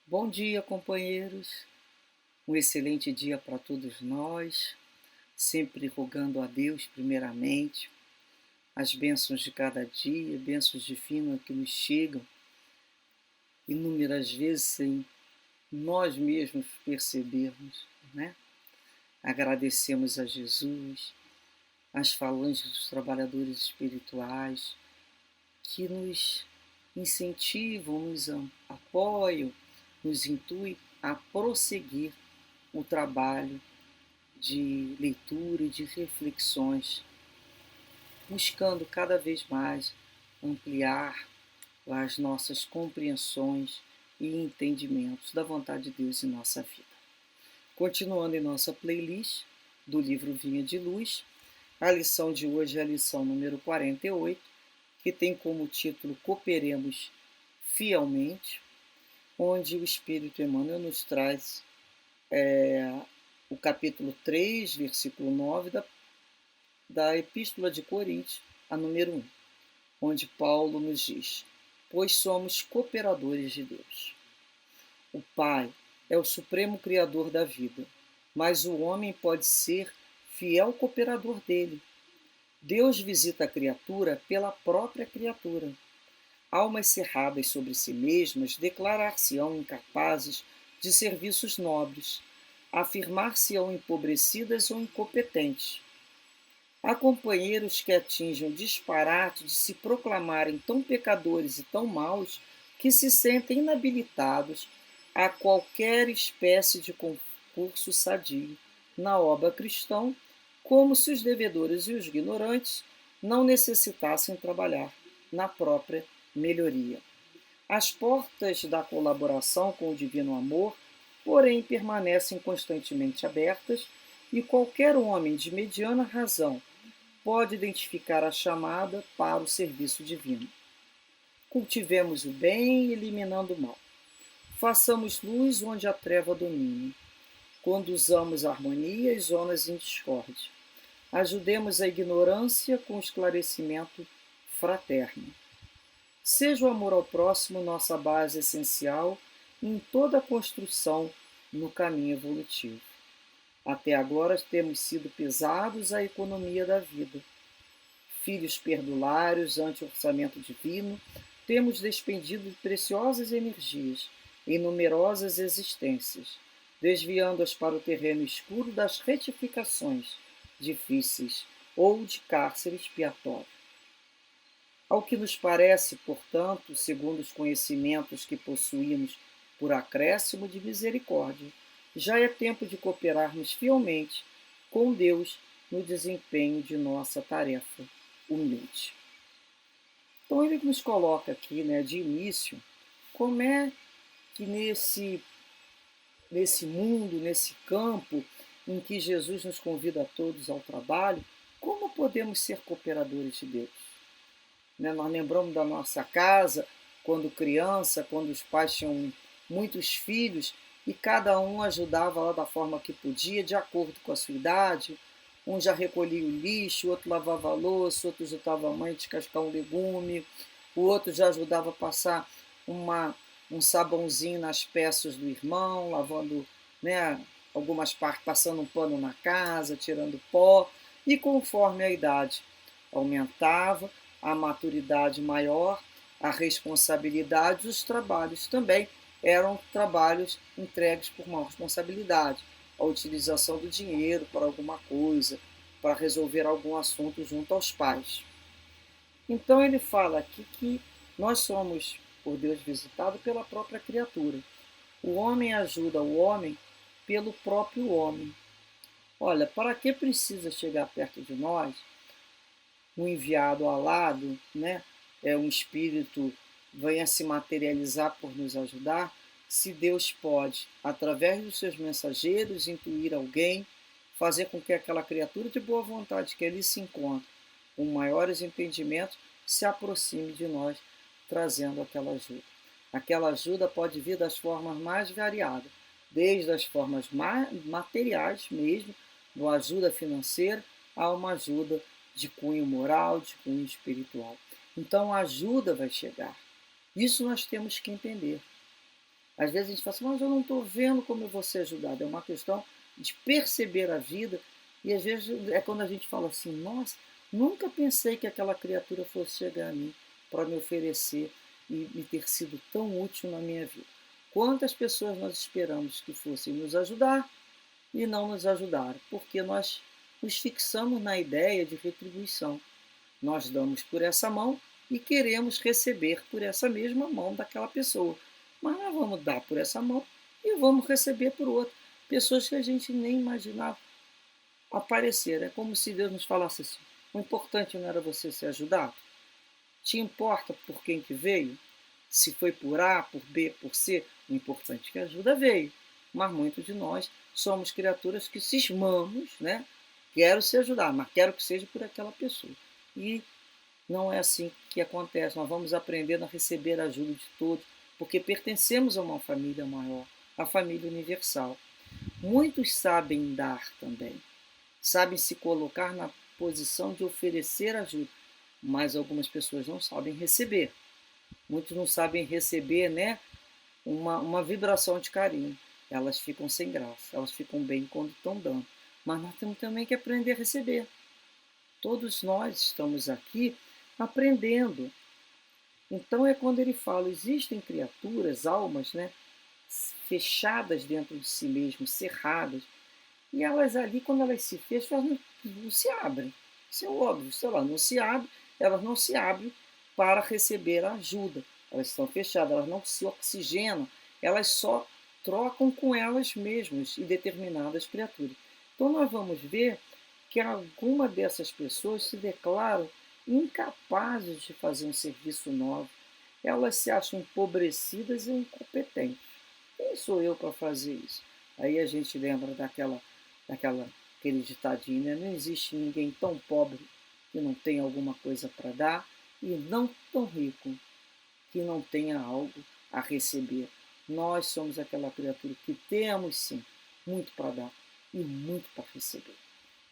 Bom dia, companheiros. Um excelente dia para todos nós. Sempre rogando a Deus, primeiramente, as bênçãos de cada dia, bênçãos divinas que nos chegam inúmeras vezes sem nós mesmos percebermos, né? Agradecemos a Jesus, as falanges dos trabalhadores espirituais que nos incentivam, nos apoiam, nos intuem a prosseguir o trabalho de leitura e de reflexões, buscando cada vez mais ampliar as nossas compreensões e entendimentos da vontade de Deus em nossa vida. Continuando em nossa playlist do livro Vinha de Luz, a lição de hoje é a lição número 48, que tem como título Cooperemos Fielmente, onde o Espírito Emmanuel nos traz o capítulo 3, versículo 9 da Epístola de Coríntios, a número 1, onde Paulo nos diz: pois somos cooperadores de Deus. O Pai é o supremo criador da vida, mas o homem pode ser fiel cooperador dele. Deus visita a criatura pela própria criatura. Almas cerradas sobre si mesmas declarar-se-ão incapazes de serviços nobres, afirmar-se-ão empobrecidas ou incompetentes. Há companheiros que atingem o disparate de se proclamarem tão pecadores e tão maus que se sentem inabilitados a qualquer espécie de concurso sadio na obra cristã, como se os devedores e os ignorantes não necessitassem trabalhar na própria melhoria. As portas da colaboração com o divino amor, porém, permanecem constantemente abertas e qualquer homem de mediana razão pode identificar a chamada para o serviço divino. Cultivemos o bem, eliminando o mal. Façamos luz onde a treva domine. Conduzamos a harmonia às zonas em discórdia. Ajudemos a ignorância com esclarecimento fraterno. Seja o amor ao próximo nossa base essencial em toda a construção no caminho evolutivo. Até agora temos sido pesados à economia da vida. Filhos perdulários ante o orçamento divino, temos despendido de preciosas energias em numerosas existências, desviando-as para o terreno escuro das retificações difíceis ou de cárcere expiatório. Ao que nos parece, portanto, segundo os conhecimentos que possuímos por acréscimo de misericórdia, já é tempo de cooperarmos fielmente com Deus no desempenho de nossa tarefa humilde. Então ele nos coloca aqui, de início, como é que nesse mundo, nesse campo em que Jesus nos convida a todos ao trabalho, como podemos ser cooperadores de Deus? Nós lembramos da nossa casa, quando criança, quando os pais tinham muitos filhos e cada um ajudava lá da forma que podia, de acordo com a sua idade. Um já recolhia o lixo, o outro lavava a louça, o outro ajudava a mãe a descascar um legume, o outro já ajudava a passar um sabãozinho nas peças do irmão, lavando, algumas partes, passando um pano na casa, tirando pó. E conforme a idade aumentava, a maturidade maior, a responsabilidade, os trabalhos também eram trabalhos entregues por uma responsabilidade, a utilização do dinheiro para alguma coisa, para resolver algum assunto junto aos pais. Então ele fala aqui que nós somos, por Deus, visitados pela própria criatura. O homem ajuda o homem pelo próprio homem. Olha, para que precisa chegar perto de nós um enviado alado, um espírito venha se materializar por nos ajudar, se Deus pode, através dos seus mensageiros, intuir alguém, fazer com que aquela criatura de boa vontade que ali se encontra, com maiores entendimentos, se aproxime de nós, trazendo aquela ajuda. Aquela ajuda pode vir das formas mais variadas, desde as formas materiais mesmo, de uma ajuda financeira, a uma ajuda de cunho moral, de cunho espiritual. Então a ajuda vai chegar. Isso nós temos que entender. Às vezes a gente fala assim, mas eu não estou vendo como eu vou ser ajudado. É uma questão de perceber a vida. E às vezes é quando a gente fala assim, nossa, nunca pensei que aquela criatura fosse chegar a mim para me oferecer e me ter sido tão útil na minha vida. Quantas pessoas nós esperamos que fossem nos ajudar e não nos ajudaram? Porque nós nos fixamos na ideia de retribuição. Nós damos por essa mão e queremos receber por essa mesma mão daquela pessoa. Mas nós vamos dar por essa mão e vamos receber por outra. Pessoas que a gente nem imaginava aparecer. É como se Deus nos falasse assim: o importante não era você ser ajudado? Te importa por quem que veio? Se foi por A, por B, por C? O importante é que a ajuda veio. Mas muitos de nós somos criaturas que cismamos, né? Quero ser ajudado, mas quero que seja por aquela pessoa. E não é assim que acontece. Nós vamos aprendendo a receber a ajuda de todos, porque pertencemos a uma família maior, a família universal. Muitos sabem dar também, sabem se colocar na posição de oferecer ajuda, mas algumas pessoas não sabem receber. Muitos não sabem receber, né, uma vibração de carinho. Elas ficam sem graça, elas ficam bem quando estão dando. Mas nós temos também que aprender a receber. Todos nós estamos aqui aprendendo. Então é quando ele fala, existem criaturas, almas, né, fechadas dentro de si mesmas, cerradas, e elas ali, quando elas se fecham, elas não se abrem. Isso é óbvio, sei lá, não se abre, elas não se abrem para receber a ajuda. Elas estão fechadas, elas não se oxigenam, elas só trocam com elas mesmas e determinadas criaturas. Então nós vamos ver que alguma dessas pessoas se declaram incapazes de fazer um serviço novo. Elas se acham empobrecidas e incompetentes. Quem sou eu para fazer isso? Aí a gente lembra aquele ditadinho, né? Não existe ninguém tão pobre que não tenha alguma coisa para dar e não tão rico que não tenha algo a receber. Nós somos aquela criatura que temos sim muito para dar e muito para receber.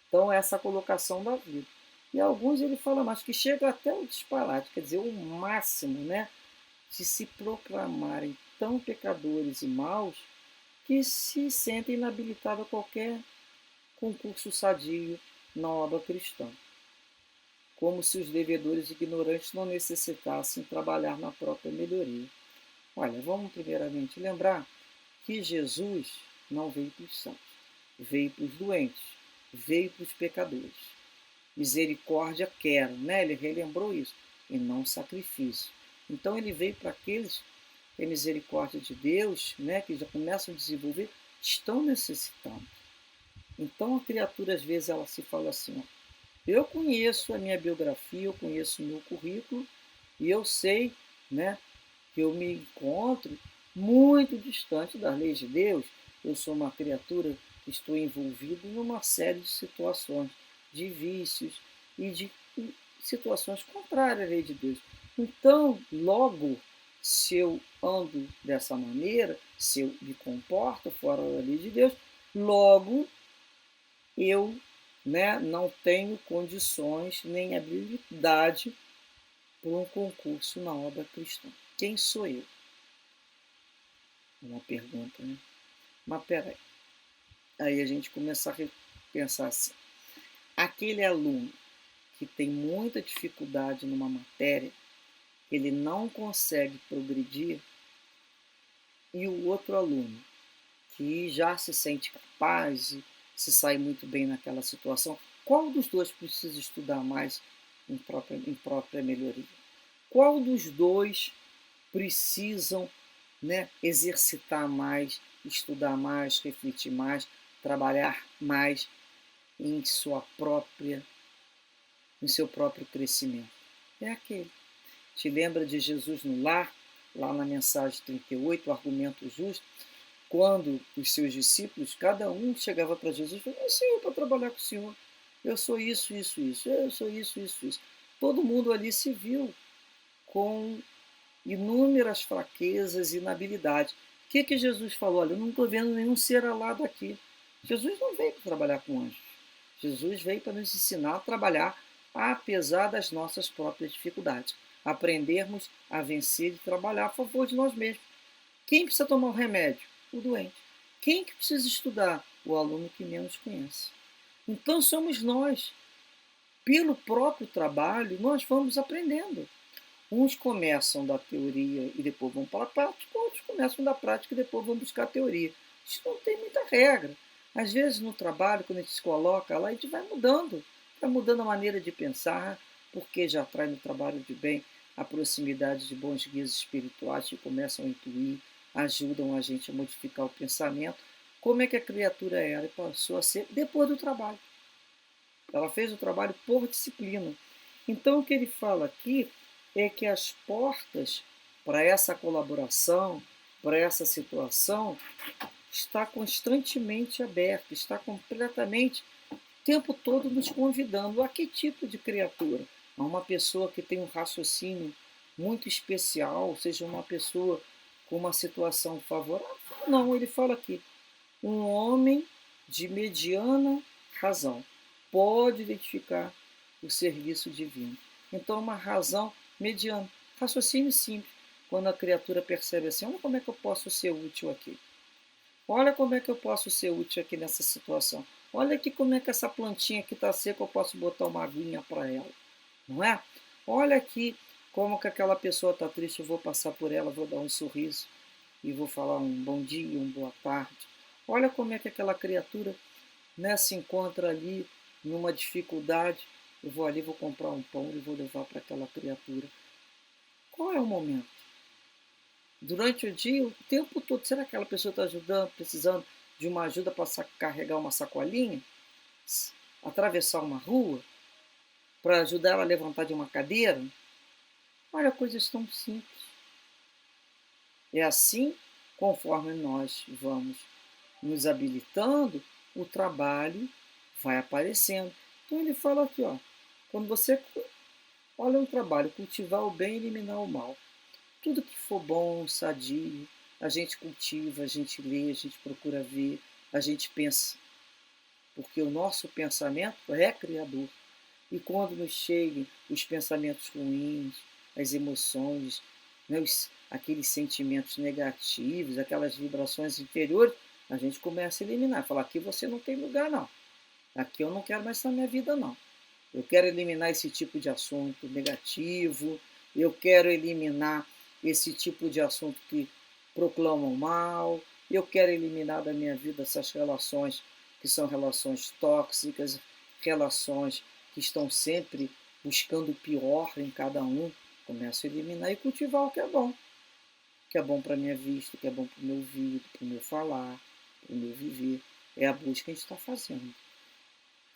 Então essa é a colocação da vida. E alguns ele fala mais que chega até o disparate, quer dizer, o máximo, né, de se proclamarem tão pecadores e maus que se sentem inabilitados a qualquer concurso sadio na obra cristã, como se os devedores ignorantes não necessitassem trabalhar na própria melhoria. Olha, vamos primeiramente lembrar que Jesus não veio para os santos, veio para os doentes, veio para os pecadores. Misericórdia quero, né? Ele relembrou isso, e não sacrifício. Então ele veio para aqueles que a misericórdia de Deus, né, que já começam a desenvolver, estão necessitando. Então a criatura às vezes ela se fala assim, ó, eu conheço a minha biografia, eu conheço o meu currículo e eu sei, né, que eu me encontro muito distante das leis de Deus. Eu sou uma criatura que estou envolvido numa série de situações, de vícios e de situações contrárias à lei de Deus. Então, logo, se eu ando dessa maneira, se eu me comporto fora da lei de Deus, logo eu, né, não tenho condições nem habilidade para um concurso na obra cristã. Quem sou eu? Uma pergunta, né? Mas peraí. Aí a gente começa a pensar assim. Aquele aluno que tem muita dificuldade numa matéria, ele não consegue progredir, e o outro aluno que já se sente capaz e se sai muito bem naquela situação, qual dos dois precisa estudar mais em própria melhoria? Qual dos dois precisam, né, exercitar mais, estudar mais, refletir mais, trabalhar mais em em seu próprio crescimento? É aquele. Te lembra de Jesus no lar, lá na mensagem 38, o argumento justo, quando os seus discípulos, cada um chegava para Jesus e falava, Senhor, para trabalhar com o Senhor, eu sou isso, isso, isso, eu sou isso, isso, isso. Todo mundo ali se viu com inúmeras fraquezas e inabilidades. O que Jesus falou? Olha, eu não estou vendo nenhum ser alado aqui. Jesus não veio para trabalhar com anjos. Jesus veio para nos ensinar a trabalhar apesar das nossas próprias dificuldades. Aprendermos a vencer e trabalhar a favor de nós mesmos. Quem precisa tomar o remédio? O doente. Quem que precisa estudar? O aluno que menos conhece. Então somos nós. Pelo próprio trabalho, nós vamos aprendendo. Uns começam da teoria e depois vão para a prática, outros começam da prática e depois vão buscar a teoria. Isso não tem muita regra. Às vezes no trabalho, quando a gente se coloca lá, a gente vai mudando a maneira de pensar, porque já traz no trabalho de bem a proximidade de bons guias espirituais que começam a intuir, ajudam a gente a modificar o pensamento. Como é que a criatura era e passou a ser depois do trabalho? Ela fez o trabalho por disciplina. Então, o que ele fala aqui é que as portas para essa colaboração, para essa situação, está constantemente aberta, está completamente, o tempo todo nos convidando. A que tipo de criatura? A uma pessoa que tem um raciocínio muito especial, ou seja, uma pessoa com uma situação favorável? Não, ele fala aqui, um homem de mediana razão pode identificar o serviço divino. Então, uma razão mediana, raciocínio simples. Quando a criatura percebe assim, olha como é que eu posso ser útil aqui. Olha como é que eu posso ser útil aqui nessa situação. Olha aqui como é que essa plantinha aqui está seca, eu posso botar uma aguinha para ela. Não é? Olha aqui como que aquela pessoa está triste, eu vou passar por ela, vou dar um sorriso e vou falar um bom dia, uma boa tarde. Olha como é que aquela criatura, né, se encontra ali numa dificuldade. Eu vou ali, vou comprar um pão e vou levar para aquela criatura. Qual é o momento? Durante o dia, o tempo todo, será que aquela pessoa está ajudando, precisando de uma ajuda para carregar uma sacolinha? Atravessar uma rua? Para ajudar ela a levantar de uma cadeira? Olha, coisas tão simples. É assim, conforme nós vamos nos habilitando, o trabalho vai aparecendo. Então ele fala aqui, ó, quando você olha um trabalho, cultivar o bem e eliminar o mal. Tudo que for bom, sadio, a gente cultiva, a gente lê, a gente procura ver, a gente pensa. Porque o nosso pensamento é criador. E quando nos cheguem os pensamentos ruins, as emoções, né, aqueles sentimentos negativos, aquelas vibrações inferiores, a gente começa a eliminar. Falar, aqui você não tem lugar, não. Aqui eu não quero mais na minha vida, não. Eu quero eliminar esse tipo de assunto negativo, eu quero eliminar esse tipo de assunto que proclamam mal, eu quero eliminar da minha vida essas relações que são relações tóxicas, relações que estão sempre buscando o pior em cada um. Começo a eliminar e cultivar o que é bom para a minha vista, o que é bom para o meu ouvido, para o meu falar, para o meu viver. É a busca que a gente está fazendo.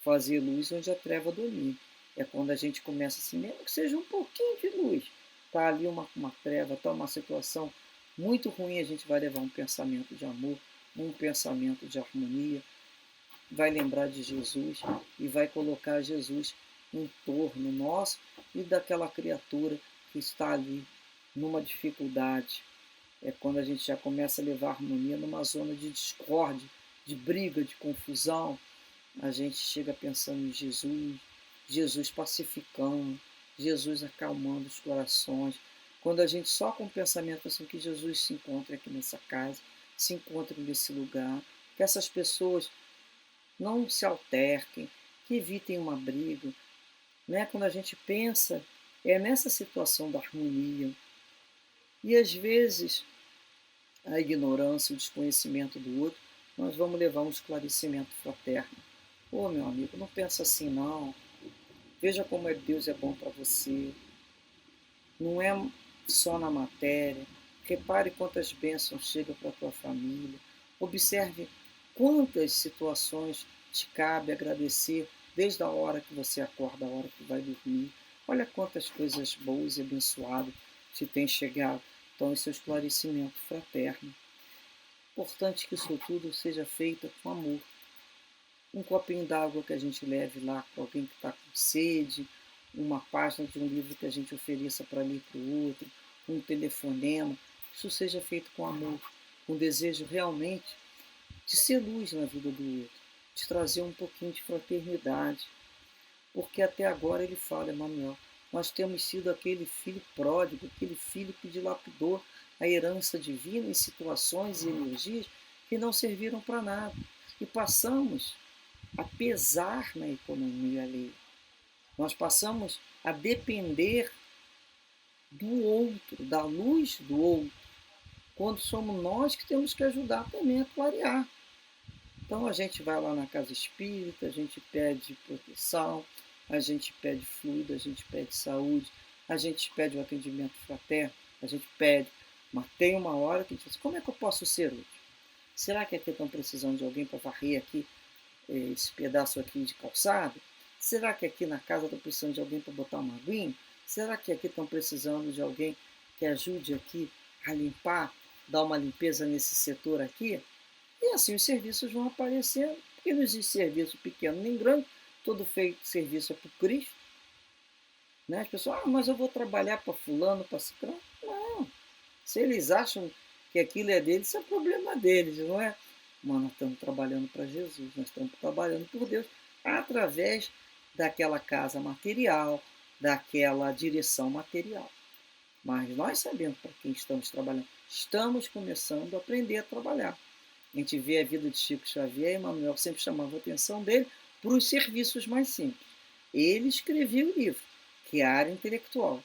Fazer luz onde a treva domina. É quando a gente começa assim, mesmo que seja um pouquinho de luz. Está ali uma treva, está uma situação muito ruim, a gente vai levar um pensamento de amor, um pensamento de harmonia, vai lembrar de Jesus e vai colocar Jesus em torno nosso e daquela criatura que está ali numa dificuldade. É quando a gente já começa a levar harmonia numa zona de discórdia, de briga, de confusão. A gente chega pensando em Jesus, Jesus pacificando, Jesus acalmando os corações. Quando a gente só com o pensamento assim, que Jesus se encontre aqui nessa casa, se encontre nesse lugar, que essas pessoas não se alterquem, que evitem uma briga. Né? Quando a gente pensa é nessa situação da harmonia. E às vezes a ignorância, o desconhecimento do outro, nós vamos levar um esclarecimento fraterno. Ô, meu amigo, não pensa assim não. Veja como Deus é bom para você. Não é só na matéria. Repare quantas bênçãos chegam para a tua família. Observe quantas situações te cabe agradecer desde a hora que você acorda, a hora que vai dormir. Olha quantas coisas boas e abençoadas te têm chegado. Então, esse é o esclarecimento fraterno. Importante que isso tudo seja feito com amor. Um copinho d'água que a gente leve lá para alguém que está com sede, uma página de um livro que a gente ofereça para ler para o outro, um telefonema, isso seja feito com amor, com desejo realmente de ser luz na vida do outro, de trazer um pouquinho de fraternidade. Porque até agora ele fala, Emmanuel, nós temos sido aquele filho pródigo, aquele filho que dilapidou a herança divina em situações e energias que não serviram para nada. E passamos a pesar na economia alheia. Nós passamos a depender do outro, da luz do outro, quando somos nós que temos que ajudar também a clarear. Então a gente vai lá na casa espírita, a gente pede proteção, a gente pede fluido, a gente pede saúde, a gente pede o atendimento fraterno, a gente pede, mas tem uma hora que a gente diz, como é que eu posso ser útil? Será que aqui estão precisando de alguém para varrer aqui esse pedaço aqui de calçado? Será que aqui na casa estão precisando de alguém para botar uma aguinha? Será que aqui estão precisando de alguém que ajude aqui a limpar, dar uma limpeza nesse setor aqui? E assim os serviços vão aparecendo, porque não existe serviço pequeno nem grande, todo feito serviço é para o Cristo. Né? As pessoas, mas eu vou trabalhar para fulano, para ciclano. Não, se eles acham que aquilo é deles, isso é problema deles, não é? Mas nós estamos trabalhando para Jesus, nós estamos trabalhando por Deus, através daquela casa material, daquela direção material. Mas nós sabemos para quem estamos trabalhando. Estamos começando a aprender a trabalhar. A gente vê a vida de Chico Xavier, e Emmanuel sempre chamava a atenção dele para os serviços mais simples. Ele escrevia o livro, que é a área intelectual,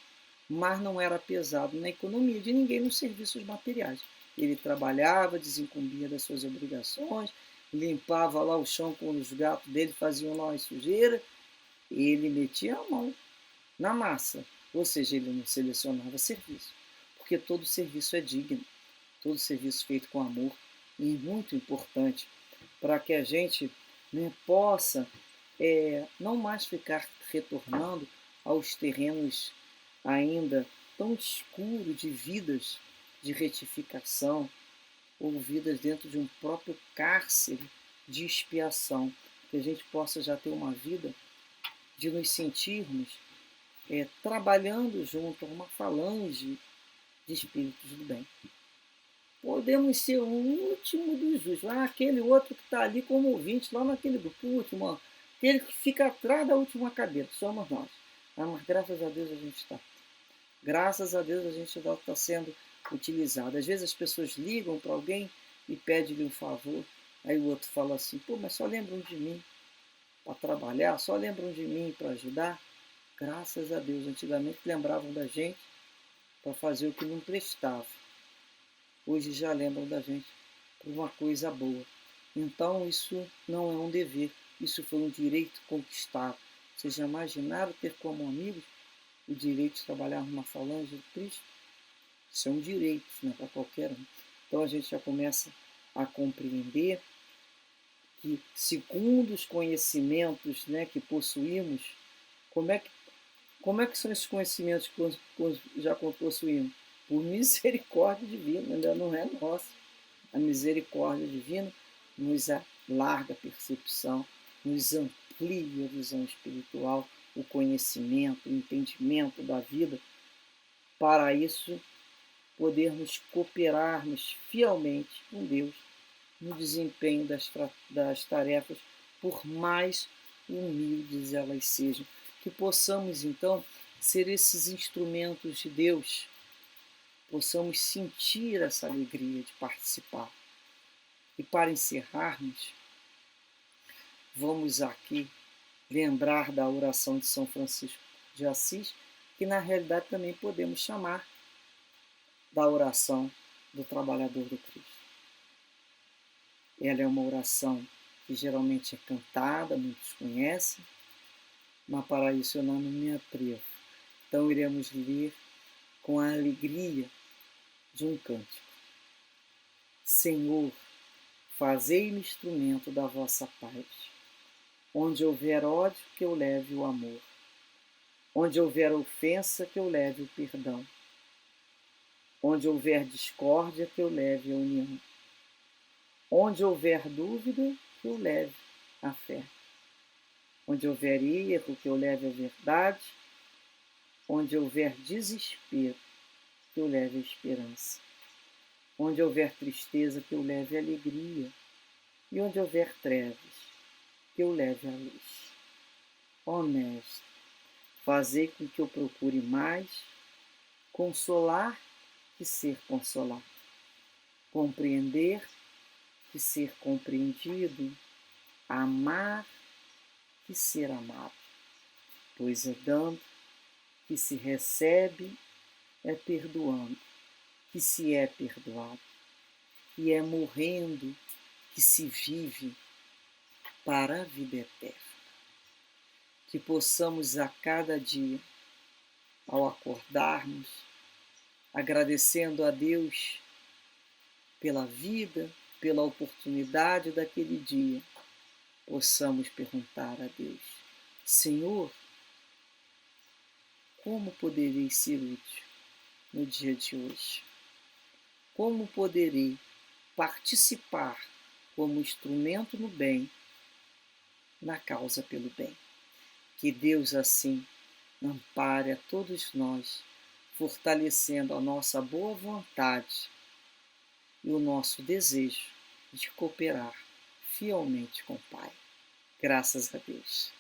mas não era pesado na economia de ninguém nos serviços materiais. Ele trabalhava, desincumbia das suas obrigações, limpava lá o chão quando os gatos dele faziam lá uma sujeira, ele metia a mão na massa, ou seja, ele não selecionava serviço, porque todo serviço é digno, todo serviço feito com amor, e muito importante para que a gente, né, possa não mais ficar retornando aos terrenos ainda tão escuros de vidas de retificação ou vidas dentro de um próprio cárcere de expiação, que a gente possa já ter uma vida de nos sentirmos trabalhando junto a uma falange de espíritos do bem. Podemos ser o último dos justos. Aquele outro que está ali como ouvinte, lá naquele grupo, o último, aquele que fica atrás da última cadeira, somos nós. Mas graças a Deus a gente está. Graças a Deus a gente está sendo utilizado. Às vezes as pessoas ligam para alguém e pedem-lhe um favor, aí o outro fala assim, pô, mas só lembram de mim para trabalhar, só lembram de mim para ajudar. Graças a Deus, antigamente lembravam da gente para fazer o que não prestava. Hoje já lembram da gente por uma coisa boa. Então isso não é um dever, isso foi um direito conquistado. Vocês já imaginaram ter como amigos o direito de trabalhar numa falange de Cristo? Isso é um direito, não é para qualquer um. Então a gente já começa a compreender que, segundo os conhecimentos, né, que possuímos, como é que são esses conhecimentos que já possuímos? Por misericórdia divina, ainda não é nossa. A misericórdia divina nos alarga a percepção, nos amplia a visão espiritual, o conhecimento, o entendimento da vida. Para isso, podermos cooperarmos fielmente com Deus no desempenho das tarefas, por mais humildes elas sejam. Que possamos, então, ser esses instrumentos de Deus, possamos sentir essa alegria de participar. E para encerrarmos, vamos aqui lembrar da oração de São Francisco de Assis, que na realidade também podemos chamar da oração do trabalhador do Cristo. Ela é uma oração que geralmente é cantada, muitos conhecem, mas para isso eu não me atrevo. Então iremos ler com a alegria de um cântico. Senhor, fazei-me instrumento da vossa paz. Onde houver ódio, que eu leve o amor. Onde houver ofensa, que eu leve o perdão. Onde houver discórdia, que eu leve a união. Onde houver dúvida, que eu leve a fé. Onde houver erro, que eu leve a verdade. Onde houver desespero, que eu leve a esperança. Onde houver tristeza, que eu leve a alegria. E onde houver trevas, que eu leve a luz. Ó Mestre, fazei com que eu procure mais consolar que ser consolado, compreender que ser compreendido, amar que ser amado, pois é dando que se recebe, é perdoando que se é perdoado, e é morrendo que se vive para a vida eterna. Que possamos a cada dia, ao acordarmos, agradecendo a Deus pela vida, pela oportunidade daquele dia, possamos perguntar a Deus: Senhor, como poderei ser útil no dia de hoje? Como poderei participar como instrumento no bem, na causa pelo bem? Que Deus assim ampare a todos nós, fortalecendo a nossa boa vontade e o nosso desejo de cooperar fielmente com o Pai. Graças a Deus.